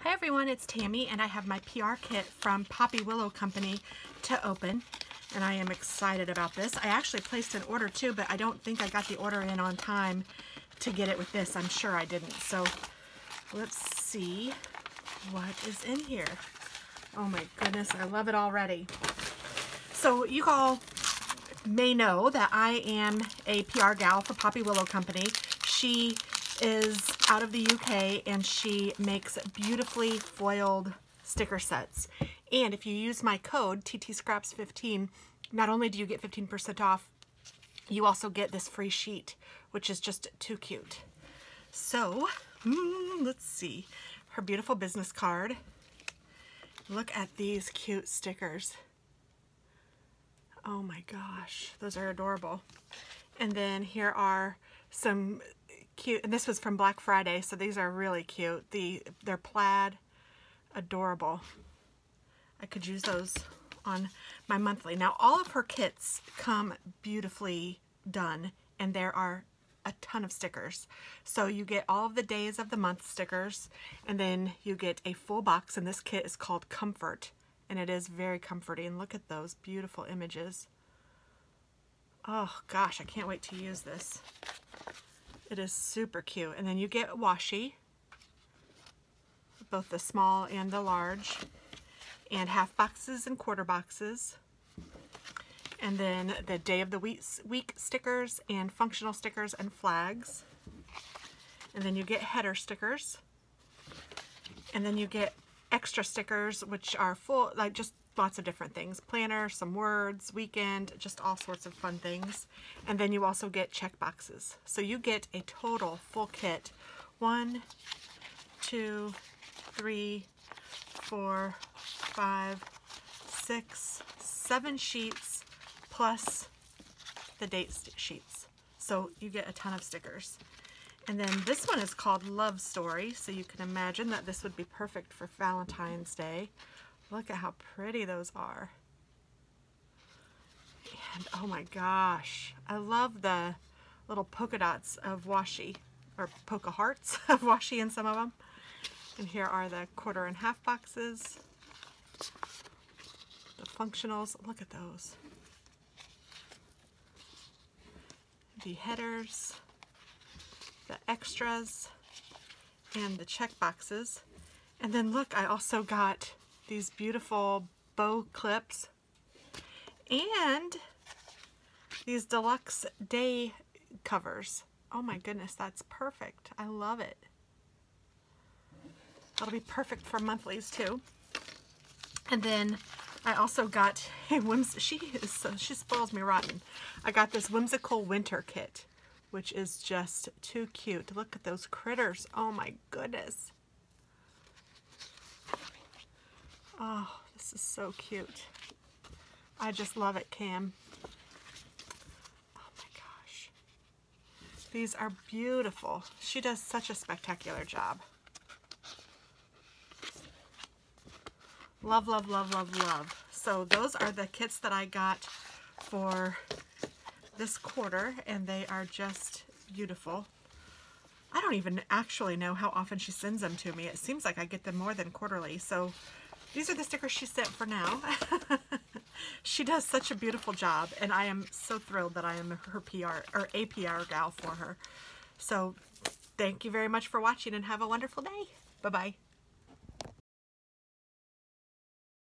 Hi everyone, it's Tammy and I have my PR kit from PoppyWillow Company to open and I am excited about this. I actually placed an order too, but I don't think I got the order in on time to get it with this. I'm sure I didn't. So let's see what is in here. Oh my goodness, I love it already. So you all may know that I am a PR gal for PoppyWillow Company. She is out of the UK and she makes beautifully foiled sticker sets. And if you use my code TT.Scraps 15, not only do you get 15% off, you also get this free sheet, which is just too cute. So let's see, her beautiful business card. Look at these cute stickers. Oh my gosh, those are adorable. And then here are some cute, and this was from Black Friday, so these are really cute. They're plaid, adorable. I could use those on my monthly. Now all of her kits come beautifully done and there are a ton of stickers. So you get all of the days of the month stickers and then you get a full box, and this kit is called Comfort and it is very comforting. Look at those beautiful images. Oh gosh, I can't wait to use this. It is super cute. And then you get washi, both the small and the large, and half boxes and quarter boxes. And then the day of the week stickers and functional stickers and flags. And then you get header stickers. And then you get extra stickers, which are full, like just lots of different things. Planner, some words, weekend, just all sorts of fun things. And then you also get check boxes. So you get a total full kit. 1, 2, 3, 4, 5, 6, 7 sheets plus the date sheets. So you get a ton of stickers. And then this one is called Love Story, so you can imagine that this would be perfect for Valentine's Day. Look at how pretty those are. And oh my gosh, I love the little polka dots of washi, or polka hearts of washi in some of them. And here are the quarter and half boxes. The functionals, look at those. The headers, the extras, and the check boxes. And then look, I also got these beautiful bow clips and these deluxe day covers. Oh my goodness, that's perfect. I love it. That'll be perfect for monthlies too. And then I also got a she spoils me rotten. I got this whimsical winter kit, which is just too cute. Look at those critters. Oh my goodness. Oh, this is so cute. I just love it, Cam. Oh my gosh. These are beautiful. She does such a spectacular job. Love, love, love, love, love. So those are the kits that I got for this quarter, and they are just beautiful. I don't even actually know how often she sends them to me. It seems like I get them more than quarterly. So these are the stickers she sent for now. She does such a beautiful job, and I am so thrilled that I am her PR, or a PR gal for her. So thank you very much for watching, and have a wonderful day. Bye-bye.